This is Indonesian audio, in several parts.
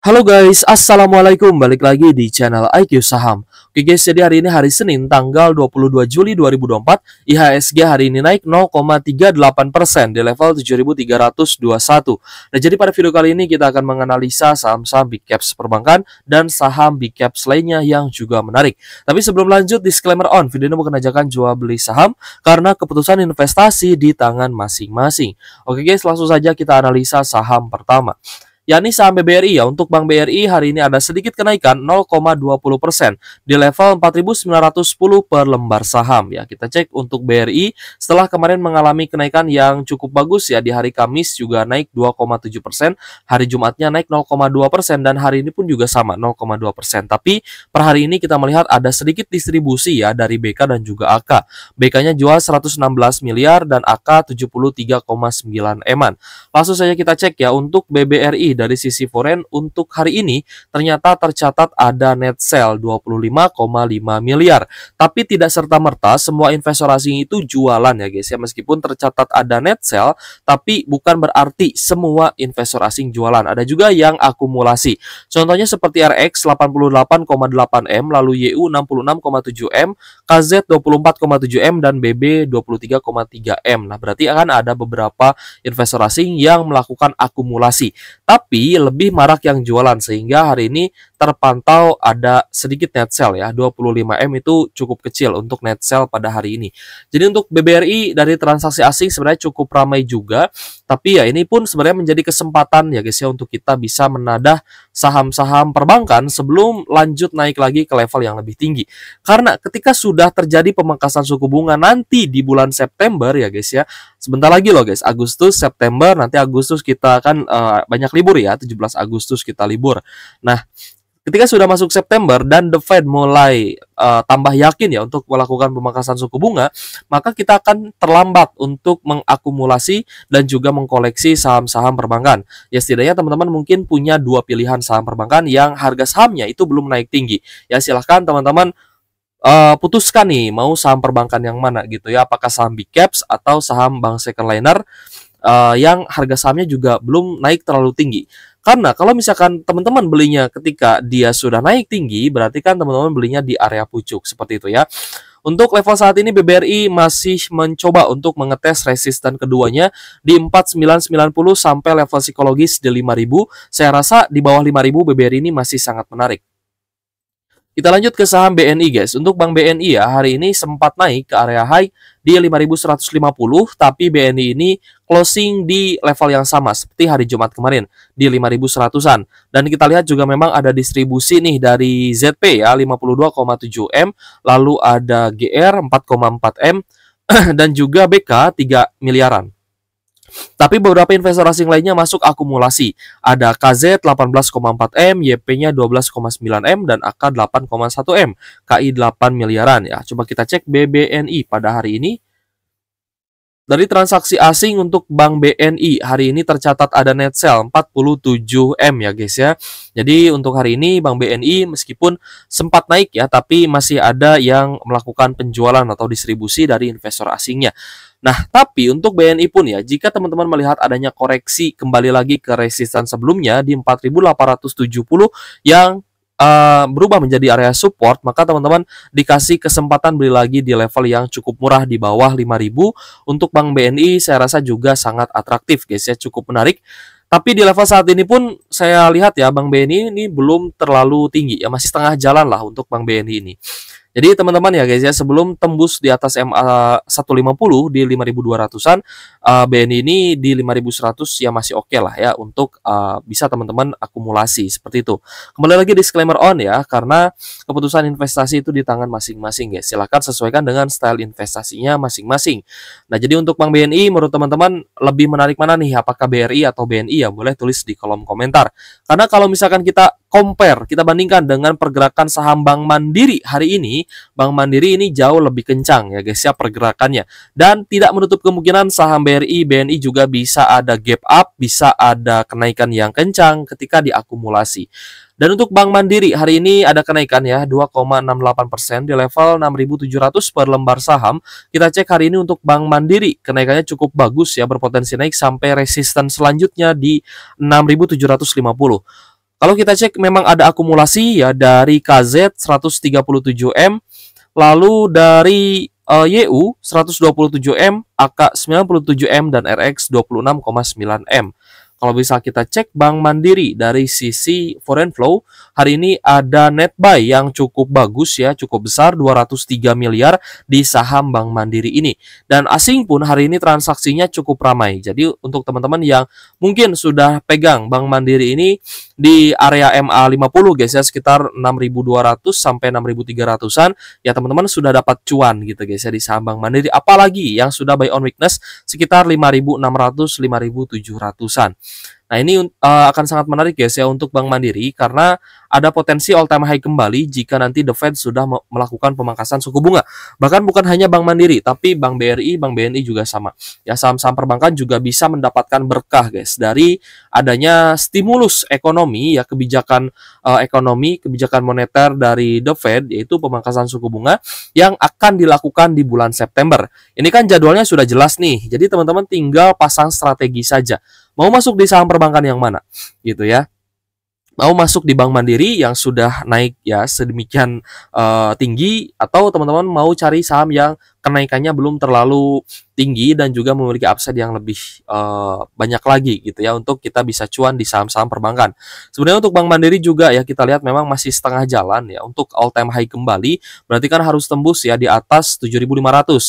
Halo guys, Assalamualaikum. Balik lagi di channel IQ Saham. Oke guys, jadi hari ini hari Senin tanggal 22 Juli 2024. IHSG hari ini naik 0,38% di level 7.321. Nah, jadi pada video kali ini kita akan menganalisa saham-saham big caps perbankan dan saham big caps lainnya yang juga menarik. Tapi sebelum lanjut, disclaimer on, video ini bukan ajakan jual beli saham karena keputusan investasi di tangan masing-masing. Oke guys, langsung saja kita analisa saham pertama, yakni saham BBRI ya. Untuk Bank BRI hari ini ada sedikit kenaikan 0,20% di level 4.910 per lembar saham ya. Kita cek untuk BRI setelah kemarin mengalami kenaikan yang cukup bagus ya, di hari Kamis juga naik 2,7%, hari Jumatnya naik 0,2% dan hari ini pun juga sama 0,2%. Tapi per hari ini kita melihat ada sedikit distribusi ya dari BK dan juga AK. BK-nya jual 116 miliar dan AK 73,9 eman. Langsung saja kita cek ya untuk BBRI. Dari sisi foreign untuk hari ini ternyata tercatat ada net sell 25,5 miliar. Tapi tidak serta-merta semua investor asing itu jualan ya guys ya. Meskipun tercatat ada net sell, tapi bukan berarti semua investor asing jualan. Ada juga yang akumulasi. Contohnya seperti RX 88,8 M, lalu YU 66,7 M, KZ 24,7 M, dan BB 23,3 M. Nah, berarti akan ada beberapa investor asing yang melakukan akumulasi. Tapi lebih marak yang jualan, sehingga hari ini terpantau ada sedikit net sell ya. 25M itu cukup kecil untuk net sell pada hari ini. Jadi untuk BBRI dari transaksi asing sebenarnya cukup ramai juga. Tapi ya ini pun sebenarnya menjadi kesempatan ya guys ya untuk kita bisa menadah saham-saham perbankan sebelum lanjut naik lagi ke level yang lebih tinggi. Karena ketika sudah terjadi pemangkasan suku bunga nanti di bulan September ya guys ya. Sebentar lagi loh guys, Agustus, September, nanti Agustus kita akan banyak libur ya, 17 Agustus kita libur. Nah, ketika sudah masuk September dan The Fed mulai tambah yakin ya untuk melakukan pemangkasan suku bunga, maka kita akan terlambat untuk mengakumulasi dan juga mengkoleksi saham-saham perbankan. Ya setidaknya teman-teman mungkin punya dua pilihan saham perbankan yang harga sahamnya itu belum naik tinggi. Ya silahkan teman-teman putuskan nih mau saham perbankan yang mana gitu ya, apakah saham big caps atau saham bank second liner yang harga sahamnya juga belum naik terlalu tinggi. Karena kalau misalkan teman-teman belinya ketika dia sudah naik tinggi, berarti kan teman-teman belinya di area pucuk seperti itu ya. Untuk level saat ini BBRI masih mencoba untuk mengetes resisten keduanya di 4990 sampai level psikologis di 5000. Saya rasa di bawah 5000 BBRI ini masih sangat menarik. Kita lanjut ke saham BNI guys. Untuk Bank BNI ya, hari ini sempat naik ke area high di 5150, tapi BNI ini closing di level yang sama seperti hari Jumat kemarin di 5100-an. Dan kita lihat juga memang ada distribusi nih dari ZP ya 52,7 M, lalu ada GR 4,4 M dan juga BK 3 miliaran. Tapi beberapa investor asing lainnya masuk akumulasi. Ada KZ 18,4 M, YP-nya 12,9 M, dan AK 8,1 M, KI 8 miliaran ya. Coba kita cek BBNI pada hari ini. Dari transaksi asing untuk Bank BNI hari ini tercatat ada net sell 47 M ya guys ya. Jadi untuk hari ini Bank BNI meskipun sempat naik ya, tapi masih ada yang melakukan penjualan atau distribusi dari investor asingnya. Nah, tapi untuk BNI pun ya, jika teman-teman melihat adanya koreksi kembali lagi ke resisten sebelumnya di 4870 yang berubah menjadi area support, maka teman-teman dikasih kesempatan beli lagi di level yang cukup murah di bawah 5000. Untuk Bank BNI saya rasa juga sangat atraktif guys ya, cukup menarik. Tapi di level saat ini pun saya lihat ya Bank BNI ini belum terlalu tinggi ya, masih setengah jalan lah untuk Bank BNI ini. Jadi teman-teman ya guys ya, sebelum tembus di atas MA 150 di 5200-an, BNI ini di 5100 ya masih oke lah ya untuk bisa teman-teman akumulasi seperti itu. Kembali lagi disclaimer on ya, karena keputusan investasi itu di tangan masing-masing guys. Silahkan sesuaikan dengan style investasinya masing-masing. Nah, jadi untuk Bank BNI menurut teman-teman lebih menarik mana nih? Apakah BRI atau BNI ya? Boleh tulis di kolom komentar. Karena kalau misalkan kita compare, kita bandingkan dengan pergerakan saham Bank Mandiri hari ini, Bank Mandiri ini jauh lebih kencang ya guys ya pergerakannya. Dan tidak menutup kemungkinan saham BRI, BNI juga bisa ada gap up, bisa ada kenaikan yang kencang ketika diakumulasi. Dan untuk Bank Mandiri hari ini ada kenaikan ya 2,68% di level 6.700 per lembar saham. Kita cek hari ini untuk Bank Mandiri kenaikannya cukup bagus ya, berpotensi naik sampai resisten selanjutnya di 6.750. Kalau kita cek memang ada akumulasi ya dari KZ 137M, lalu dari YU 127M, AK 97M, dan RX 26,9M. Kalau bisa kita cek Bank Mandiri dari sisi foreign flow, hari ini ada net buy yang cukup bagus ya, cukup besar 203 miliar di saham Bank Mandiri ini. Dan asing pun hari ini transaksinya cukup ramai. Jadi untuk teman-teman yang mungkin sudah pegang Bank Mandiri ini di area MA50 guys ya, sekitar 6.200 sampai 6.300-an ya, teman-teman sudah dapat cuan gitu guys ya di saham Bank Mandiri. Apalagi yang sudah buy on weakness sekitar 5.600 5.700-an. Nah, ini akan sangat menarik guys ya untuk Bank Mandiri karena ada potensi all time high kembali jika nanti The Fed sudah melakukan pemangkasan suku bunga. Bahkan bukan hanya Bank Mandiri, tapi Bank BRI, Bank BNI juga sama. Ya, saham-saham perbankan juga bisa mendapatkan berkah guys dari adanya stimulus ekonomi ya, kebijakan ekonomi, kebijakan moneter dari The Fed, yaitu pemangkasan suku bunga yang akan dilakukan di bulan September. Ini kan jadwalnya sudah jelas nih. Jadi teman-teman tinggal pasang strategi saja. Mau masuk di saham perbankan yang mana gitu ya, mau masuk di Bank Mandiri yang sudah naik ya sedemikian tinggi, atau teman-teman mau cari saham yang kenaikannya belum terlalu tinggi dan juga memiliki upside yang lebih banyak lagi gitu ya, untuk kita bisa cuan di saham-saham perbankan. Sebenarnya untuk Bank Mandiri juga ya, kita lihat memang masih setengah jalan ya untuk all time high kembali, berarti kan harus tembus ya di atas 7.500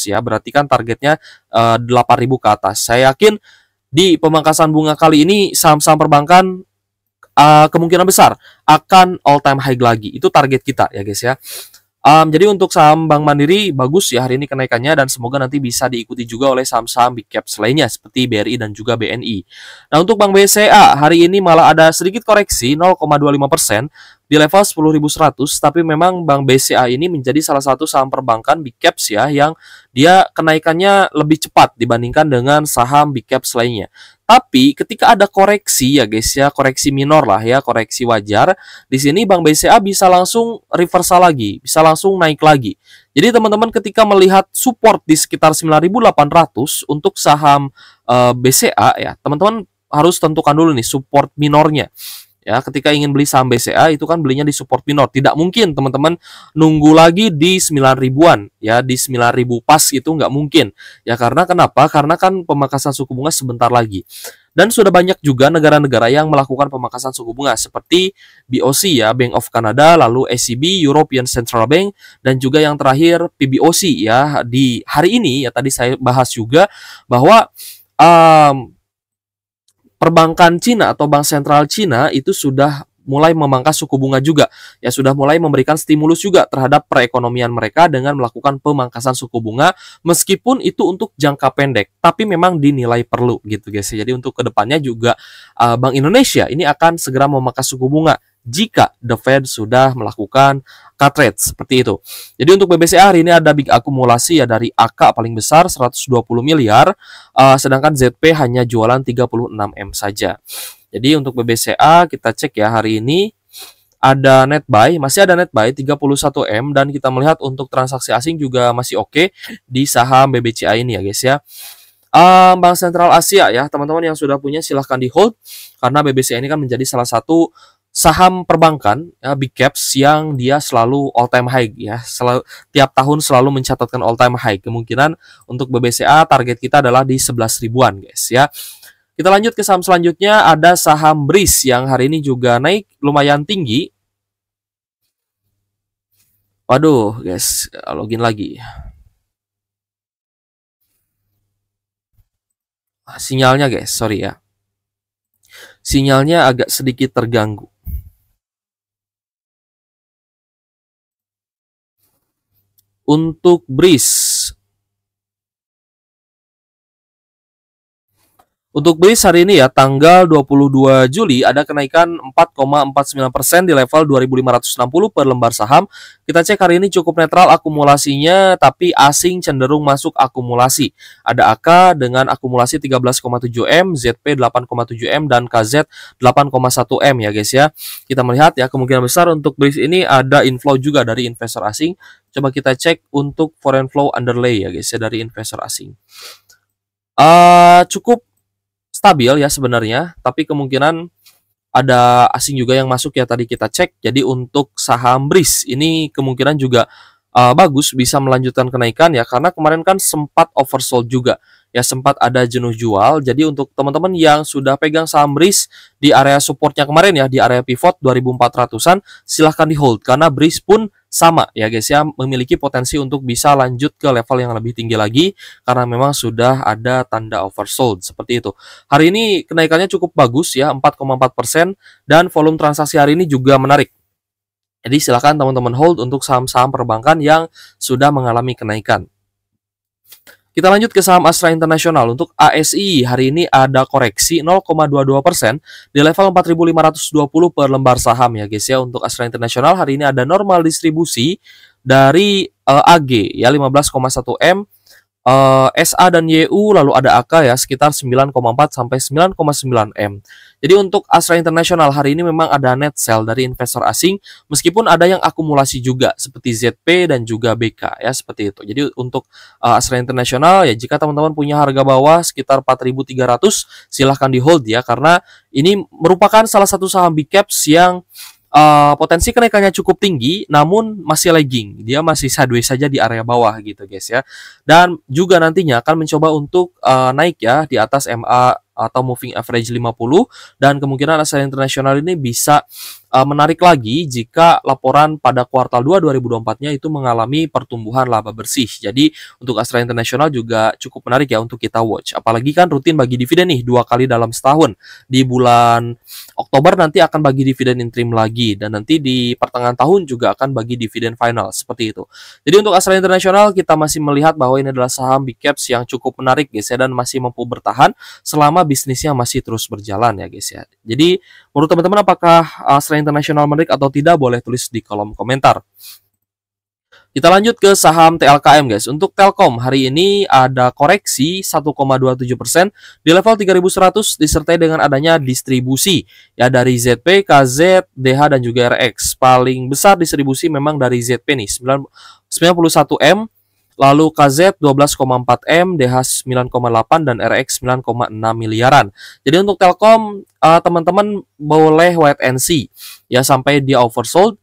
ya, berarti kan targetnya 8.000 ke atas. Saya yakin di pemangkasan bunga kali ini saham-saham perbankan kemungkinan besar akan all time high lagi. Itu target kita ya guys ya. Jadi untuk saham Bank Mandiri bagus ya hari ini kenaikannya, dan semoga nanti bisa diikuti juga oleh saham-saham big caps lainnya seperti BRI dan juga BNI. Nah, untuk Bank BCA hari ini malah ada sedikit koreksi 0,25% di level 10.100, tapi memang Bank BCA ini menjadi salah satu saham perbankan big caps ya yang dia kenaikannya lebih cepat dibandingkan dengan saham big caps lainnya. Tapi ketika ada koreksi ya guys ya, koreksi minor lah ya, koreksi wajar, di sini Bank BCA bisa langsung reversal lagi, bisa langsung naik lagi. Jadi teman-teman ketika melihat support di sekitar 9.800 untuk saham BCA ya, teman-teman harus tentukan dulu nih support minornya. Ya, ketika ingin beli saham BCA itu kan belinya di support minor. Tidak mungkin teman-teman nunggu lagi di 9.000-an ya, di 9.000 pas itu nggak mungkin. Ya karena kenapa? Karena kan pemangkasan suku bunga sebentar lagi. Dan sudah banyak juga negara-negara yang melakukan pemangkasan suku bunga seperti BOC ya, Bank of Canada, lalu ECB, European Central Bank, dan juga yang terakhir PBOC ya. Di hari ini ya tadi saya bahas juga bahwa perbankan Cina atau Bank Sentral Cina itu sudah mulai memangkas suku bunga juga. Ya sudah mulai memberikan stimulus juga terhadap perekonomian mereka dengan melakukan pemangkasan suku bunga, meskipun itu untuk jangka pendek, tapi memang dinilai perlu gitu guys. Jadi untuk kedepannya juga Bank Indonesia ini akan segera memangkas suku bunga jika The Fed sudah melakukan cut rate seperti itu. Jadi untuk BBCA hari ini ada big akumulasi ya dari AK paling besar 120 miliar, sedangkan ZP hanya jualan 36M saja. Jadi untuk BBCA kita cek ya hari ini ada net buy, masih ada net buy 31M, dan kita melihat untuk transaksi asing juga masih oke di saham BBCA ini ya guys ya. Bank Sentral Asia ya teman-teman yang sudah punya silahkan di hold, karena BBCA ini kan menjadi salah satu saham perbankan ya, big caps yang dia selalu all time high ya, tiap tahun selalu mencatatkan all time high. Kemungkinan untuk BBCA target kita adalah di 11 ribuan guys ya. Kita lanjut ke saham selanjutnya, ada saham BRIS yang hari ini juga naik lumayan tinggi. Waduh guys, login lagi. Sinyalnya guys, sorry ya. Sinyalnya agak sedikit terganggu. Untuk BRIS, untuk BRIS hari ini ya tanggal 22 Juli ada kenaikan 4,49% di level 2.560 per lembar saham. Kita cek hari ini cukup netral akumulasinya, tapi asing cenderung masuk akumulasi. Ada AK dengan akumulasi 13,7M, ZP 8,7M, dan KZ 8,1M ya guys ya. Kita melihat ya kemungkinan besar untuk BRIS ini ada inflow juga dari investor asing. Coba kita cek untuk foreign flow underlay ya guys ya dari investor asing. Cukup stabil ya sebenarnya, tapi kemungkinan ada asing juga yang masuk ya tadi kita cek. Jadi untuk saham BRIS ini kemungkinan juga bagus bisa melanjutkan kenaikan ya, karena kemarin kan sempat oversold juga ya, sempat ada jenuh jual. Jadi untuk teman-teman yang sudah pegang saham BRIS di area supportnya kemarin ya, di area pivot 2400-an, silahkan di hold karena BRIS pun sama ya guys ya, memiliki potensi untuk bisa lanjut ke level yang lebih tinggi lagi karena memang sudah ada tanda oversold seperti itu. Hari ini kenaikannya cukup bagus ya, 4,4%, dan volume transaksi hari ini juga menarik. Jadi silakan teman-teman hold untuk saham-saham perbankan yang sudah mengalami kenaikan. Kita lanjut ke saham Astra International. Untuk ASI hari ini ada koreksi 0,22% di level 4.520 per lembar saham ya guys ya. Untuk Astra International hari ini ada normal distribusi dari AG ya 15,1 M, SA dan YU, lalu ada AK ya sekitar 9,4 sampai 9,9 M. Jadi untuk Astra International hari ini memang ada net sell dari investor asing, meskipun ada yang akumulasi juga seperti ZP dan juga BK ya seperti itu. Jadi untuk Astra International ya, jika teman-teman punya harga bawah sekitar 4.300 silahkan di hold ya, karena ini merupakan salah satu saham big caps yang potensi kenaikannya cukup tinggi, namun masih lagging. Dia masih sideways saja di area bawah gitu guys ya. Dan juga nantinya akan mencoba untuk naik ya di atas MA atau moving average 50, dan kemungkinan Astra International ini bisa menarik lagi jika laporan pada kuartal 2 2024-nya itu mengalami pertumbuhan laba bersih. Jadi untuk Astra International juga cukup menarik ya untuk kita watch. Apalagi kan rutin bagi dividen nih 2 kali dalam setahun. Di bulan Oktober nanti akan bagi dividen interim lagi, dan nanti di pertengahan tahun juga akan bagi dividen final seperti itu. Jadi untuk Astra International kita masih melihat bahwa ini adalah saham big caps yang cukup menarik guys ya, dan masih mampu bertahan selama bisnisnya masih terus berjalan ya guys ya. Jadi menurut teman-teman apakah Astra International menarik atau tidak, boleh tulis di kolom komentar. Kita lanjut ke saham TLKM guys. Untuk Telkom hari ini ada koreksi 1,27% di level 3.100 disertai dengan adanya distribusi ya dari ZP, KZ, DH dan juga RX. Paling besar distribusi memang dari ZP nih 91 M, lalu KZ 12,4 M, DH 9,8 dan RX 9,6 miliaran. Jadi untuk Telkom teman-teman boleh wait and see ya sampai dia oversold,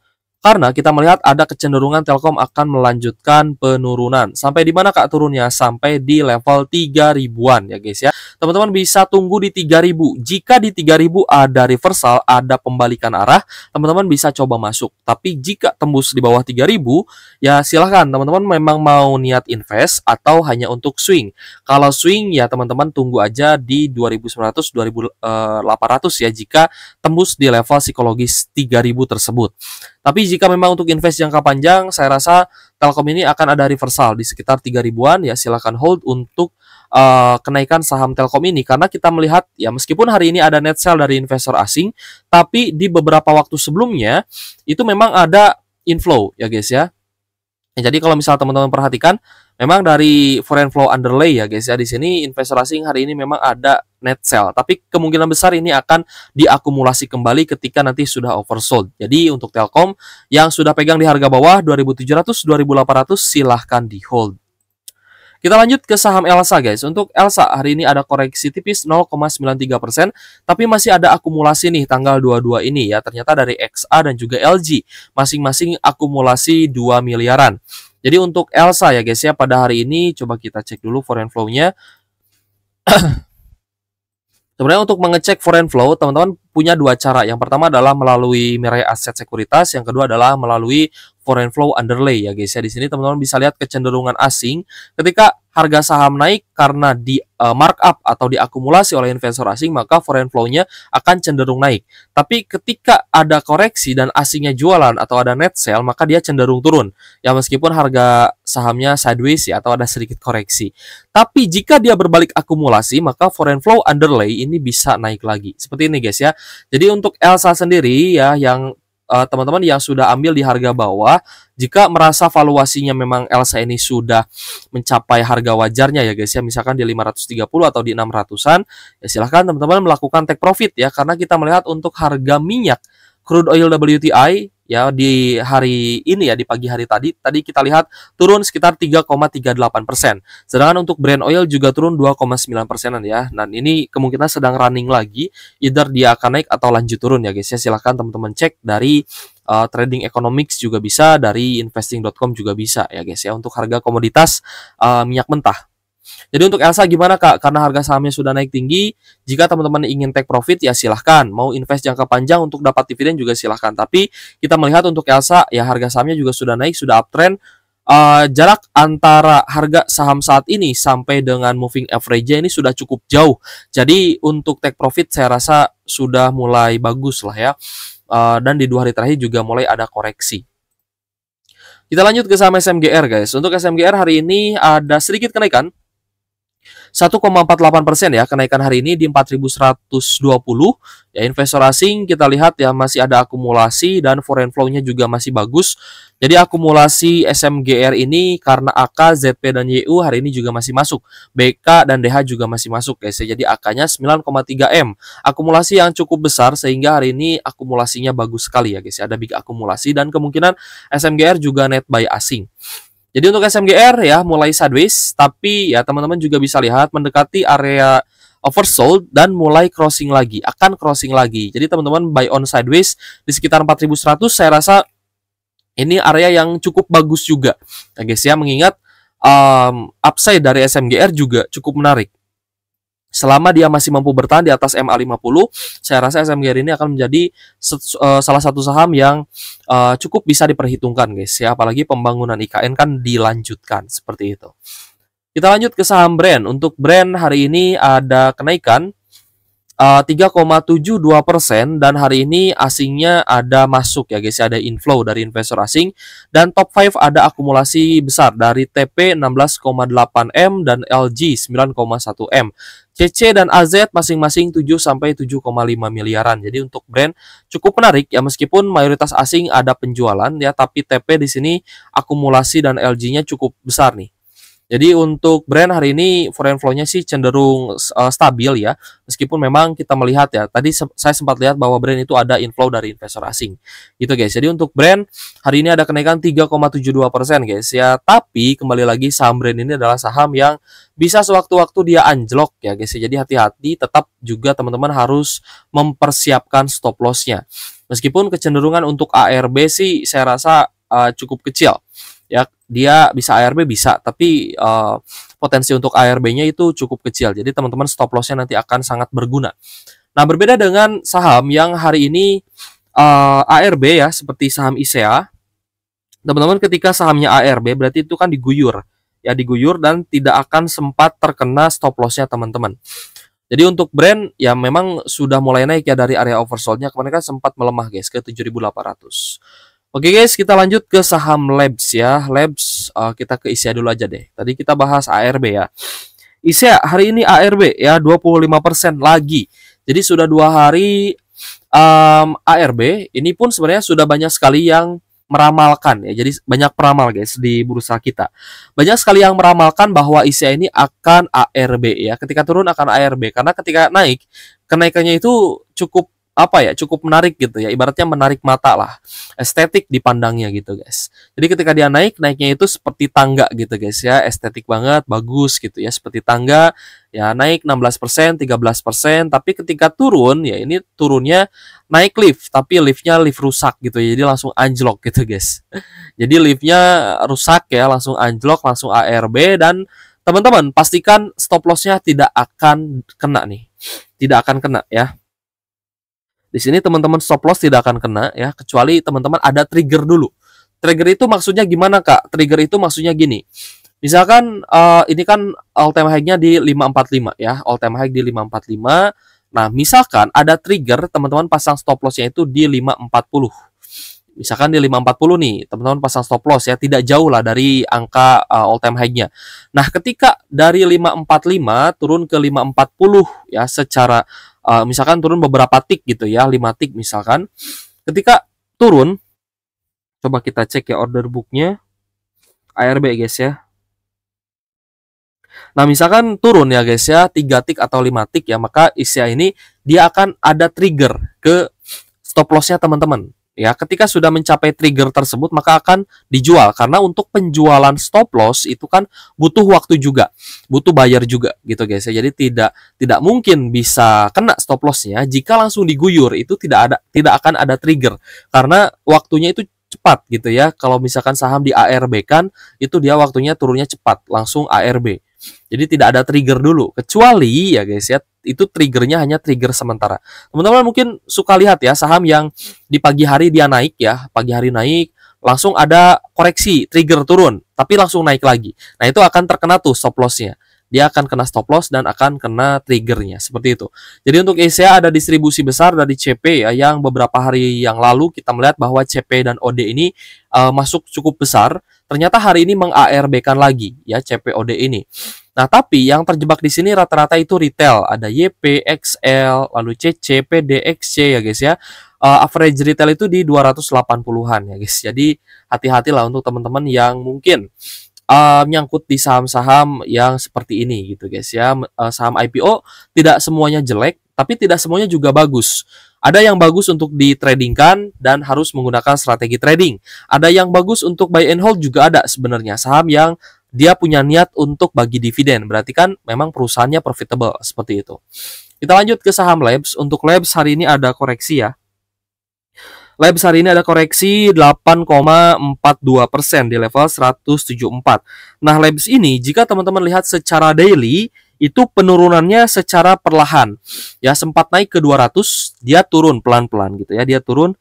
karena kita melihat ada kecenderungan Telkom akan melanjutkan penurunan. Sampai di mana Kak turunnya? Sampai di level 3.000-an ya guys ya. Teman-teman bisa tunggu di 3.000. Jika di 3.000 ada reversal, ada pembalikan arah, teman-teman bisa coba masuk. Tapi jika tembus di bawah 3.000, ya silahkan teman-teman memang mau niat invest atau hanya untuk swing. Kalau swing ya teman-teman tunggu aja di 2.900, 2.800 ya jika tembus di level psikologis 3.000 tersebut. Tapi jika memang untuk invest jangka panjang, saya rasa Telkom ini akan ada reversal di sekitar 3.000-an ya, silakan hold untuk kenaikan saham Telkom ini, karena kita melihat ya meskipun hari ini ada net sell dari investor asing, tapi di beberapa waktu sebelumnya itu memang ada inflow ya guys ya. Jadi kalau misalnya teman-teman perhatikan, memang dari foreign flow underlay ya guys ya, di sini investor asing hari ini memang ada net sell, tapi kemungkinan besar ini akan diakumulasi kembali ketika nanti sudah oversold. Jadi untuk Telkom yang sudah pegang di harga bawah 2.700, 2.800 silahkan di hold. Kita lanjut ke saham Elsa guys. Untuk Elsa hari ini ada koreksi tipis 0,93%, tapi masih ada akumulasi nih tanggal 22 ini ya. Ternyata dari XA dan juga LG masing-masing akumulasi 2 miliaran. Jadi untuk Elsa ya guys ya, pada hari ini coba kita cek dulu foreign flow-nya. Sebenarnya untuk mengecek foreign flow, teman-teman punya dua cara. Yang pertama adalah melalui Mirai Aset Sekuritas, yang kedua adalah melalui foreign flow underlay ya guys ya. Di sini teman-teman bisa lihat kecenderungan asing ketika harga saham naik karena di markup atau diakumulasi oleh investor asing, maka foreign flow-nya akan cenderung naik. Tapi ketika ada koreksi dan asingnya jualan atau ada net sell, maka dia cenderung turun. Ya meskipun harga sahamnya sideways ya atau ada sedikit koreksi. Tapi jika dia berbalik akumulasi, maka foreign flow underlay ini bisa naik lagi. Seperti ini guys ya. Jadi untuk Elsa sendiri ya, yang teman-teman yang sudah ambil di harga bawah, jika merasa valuasinya memang Elsa ini sudah mencapai harga wajarnya ya guys ya, misalkan di 530 atau di 600-an, ya silahkan teman-teman melakukan take profit ya, karena kita melihat untuk harga minyak crude oil WTI ya di hari ini ya, di pagi hari tadi kita lihat turun sekitar 3,38%. Sedangkan untuk Brent oil juga turun 2,9%-an ya. Dan ini kemungkinan sedang running lagi, either dia akan naik atau lanjut turun ya guys ya. Silahkan teman-teman cek dari Trading Economics juga bisa, dari investing.com juga bisa ya guys ya, untuk harga komoditas minyak mentah. Jadi untuk Elsa gimana Kak? Karena harga sahamnya sudah naik tinggi, jika teman-teman ingin take profit ya silahkan. Mau invest jangka panjang untuk dapat dividen juga silahkan. Tapi kita melihat untuk Elsa ya harga sahamnya juga sudah naik, sudah uptrend. Jarak antara harga saham saat ini sampai dengan moving average-nya ini sudah cukup jauh. Jadi untuk take profit saya rasa sudah mulai bagus lah ya. Dan di 2 hari terakhir juga mulai ada koreksi. Kita lanjut ke saham SMGR guys. Untuk SMGR hari ini ada sedikit kenaikan 1,48% ya, kenaikan hari ini di 4.120. Ya, investor asing kita lihat ya masih ada akumulasi dan foreign flow-nya juga masih bagus. Jadi akumulasi SMGR ini karena AK, ZP dan YU hari ini juga masih masuk. BK dan DH juga masih masuk guys. Jadi AK-nya 9,3 M. Akumulasi yang cukup besar sehingga hari ini akumulasinya bagus sekali ya guys. Ada big akumulasi dan kemungkinan SMGR juga net buy asing. Jadi untuk SMGR ya mulai sideways, tapi ya teman-teman juga bisa lihat mendekati area oversold dan mulai crossing lagi, akan crossing lagi. Jadi teman-teman buy on sideways di sekitar 4.100, saya rasa ini area yang cukup bagus juga. Ya guys ya, mengingat upside dari SMGR juga cukup menarik. Selama dia masih mampu bertahan di atas MA50, saya rasa SMGR ini akan menjadi salah satu saham yang cukup bisa diperhitungkan guys ya, apalagi pembangunan IKN kan dilanjutkan seperti itu. Kita lanjut ke saham Brand. Untuk Brand hari ini ada kenaikan 3,72% dan hari ini asingnya ada masuk ya guys, ada inflow dari investor asing dan top 5 ada akumulasi besar dari TP 16,8 M dan LG 9,1 M. CC dan AZ masing-masing 7 sampai 7,5 miliaran. Jadi untuk Brand cukup menarik ya, meskipun mayoritas asing ada penjualan ya, tapi TP di sini akumulasi dan LG-nya cukup besar nih. Jadi untuk Brand hari ini foreign flow-nya sih cenderung stabil ya. Meskipun memang kita melihat ya, tadi saya sempat lihat bahwa Brand itu ada inflow dari investor asing. Gitu guys. Jadi untuk Brand hari ini ada kenaikan 3,72% guys ya. Tapi kembali lagi saham Brand ini adalah saham yang bisa sewaktu-waktu dia anjlok ya guys. Jadi hati-hati, tetap juga teman-teman harus mempersiapkan stop loss-nya. Meskipun kecenderungan untuk ARB sih saya rasa cukup kecil. Ya, dia bisa ARB bisa, tapi potensi untuk ARB-nya itu cukup kecil. Jadi teman-teman stop loss-nya nanti akan sangat berguna. Nah, berbeda dengan saham yang hari ini ARB ya, seperti saham ISEA. Teman-teman ketika sahamnya ARB berarti itu kan diguyur. Ya, diguyur dan tidak akan sempat terkena stop loss-nya teman-teman. Jadi untuk Brand ya memang sudah mulai naik ya dari area oversold-nya. Kemarin kan sempat melemah guys ke 7.800. Oke guys, kita lanjut ke saham Labs ya. Labs kita ke ISEA dulu aja deh. Tadi kita bahas ARB ya. ISEA hari ini ARB ya 25% lagi. Jadi sudah 2 hari ARB. Ini pun sebenarnya sudah banyak sekali yang meramalkan ya. Jadi banyak peramal guys di bursa kita. Banyak sekali yang meramalkan bahwa ISEA ini akan ARB ya. Ketika turun akan ARB karena ketika naik kenaikannya itu cukup cukup menarik gitu ya, ibaratnya menarik mata lah, estetik dipandangnya gitu guys. Jadi ketika dia naiknya itu seperti tangga gitu guys ya, estetik banget, bagus gitu ya, seperti tangga ya, naik 16%, 13%, tapi ketika turun ya ini turunnya naik lift, tapi liftnya lift rusak gitu ya, jadi langsung anjlok gitu guys. Jadi liftnya rusak ya, langsung anjlok, langsung ARB, dan teman-teman pastikan stop lossnya tidak akan kena nih, tidak akan kena ya. Di sini teman-teman stop loss tidak akan kena ya, kecuali teman-teman ada trigger dulu. Trigger itu maksudnya gimana Kak? Trigger itu maksudnya gini. Misalkan ini kan all time high-nya di 545 ya, all time high di 545. Nah, misalkan ada trigger, teman-teman pasang stop loss-nya itu di 540. Misalkan di 540 nih, teman-teman pasang stop loss ya, tidak jauh lah dari angka all time high-nya. Nah, ketika dari 545 turun ke 540 ya, secara misalkan turun beberapa tick gitu ya, 5 tick misalkan. Ketika turun, coba kita cek ya order booknya ARB guys ya. Nah, misalkan turun ya guys ya, 3 tick atau 5 tick ya, maka ISEA ini dia akan ada trigger ke stop loss-nya teman-teman. Ya, ketika sudah mencapai trigger tersebut maka akan dijual, karena untuk penjualan stop loss itu kan butuh waktu juga, butuh bayar juga gitu guys ya. Jadi tidak mungkin bisa kena stop lossnya jika langsung diguyur, itu tidak akan ada trigger karena waktunya itu cepat gitu ya. Kalau misalkan saham di ARB kan itu dia waktunya turunnya cepat, langsung ARB. Jadi tidak ada trigger dulu, kecuali ya guys ya, itu triggernya hanya trigger sementara. Teman-teman mungkin suka lihat ya saham yang di pagi hari dia naik ya, pagi hari naik, langsung ada koreksi, trigger turun, tapi langsung naik lagi. Nah itu akan terkena tuh stop lossnya. Dia akan kena stop loss dan akan kena triggernya, seperti itu. Jadi untuk Asia ada distribusi besar dari CP ya, yang beberapa hari yang lalu kita melihat bahwa CP dan OD ini masuk cukup besar. Ternyata hari ini meng-ARB-kan lagi ya CPOD ini. Nah, tapi yang terjebak di sini rata-rata itu retail. Ada YP, XL, lalu CC, PD, XC ya guys ya. Average retail itu di 280-an ya guys. Jadi hati-hatilah untuk teman-teman yang mungkin nyangkut di saham-saham yang seperti ini gitu guys ya. Saham IPO tidak semuanya jelek, tapi tidak semuanya juga bagus. Ada yang bagus untuk ditradingkan dan harus menggunakan strategi trading. Ada yang bagus untuk buy and hold juga ada sebenarnya. Saham yang dia punya niat untuk bagi dividen. Berarti kan memang perusahaannya profitable seperti itu. Kita lanjut ke saham Labs. Untuk Labs hari ini ada koreksi ya. Labs hari ini ada koreksi 8,42% di level 174. Nah, Labs ini jika teman-teman lihat secara daily itu penurunannya secara perlahan. Ya, sempat naik ke 200, dia turun pelan-pelan gitu ya. Dia turun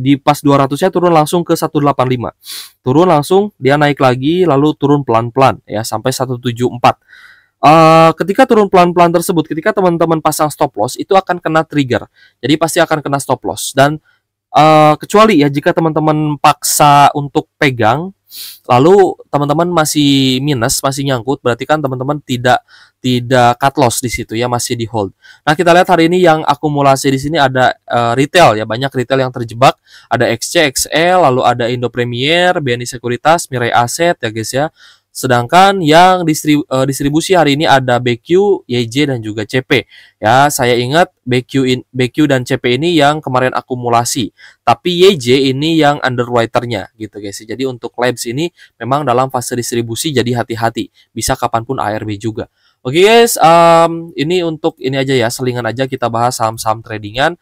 di pas 200-nya turun langsung ke 185. Turun langsung, dia naik lagi lalu turun pelan-pelan ya sampai 174. Ketika turun pelan-pelan tersebut, ketika teman-teman pasang stop loss itu akan kena trigger. Jadi pasti akan kena stop loss dan kecuali ya jika teman-teman paksa untuk pegang lalu teman-teman masih minus, masih nyangkut, berarti kan teman-teman tidak cut loss di situ ya, masih di hold. Nah, kita lihat hari ini yang akumulasi di sini ada retail ya, banyak retail yang terjebak, ada XC, XL, lalu ada Indo Premier, BNI Sekuritas, Mirai Aset ya guys ya. Sedangkan yang distribusi hari ini ada BQ, YJ dan juga CP. Ya, saya ingat BQ dan CP ini yang kemarin akumulasi. Tapi YJ ini yang underwriternya gitu guys. Jadi untuk Labs ini memang dalam fase distribusi, jadi hati-hati. Bisa kapanpun ARB juga. Oke guys, ini untuk ini aja ya, selingan aja kita bahas saham-saham tradingan.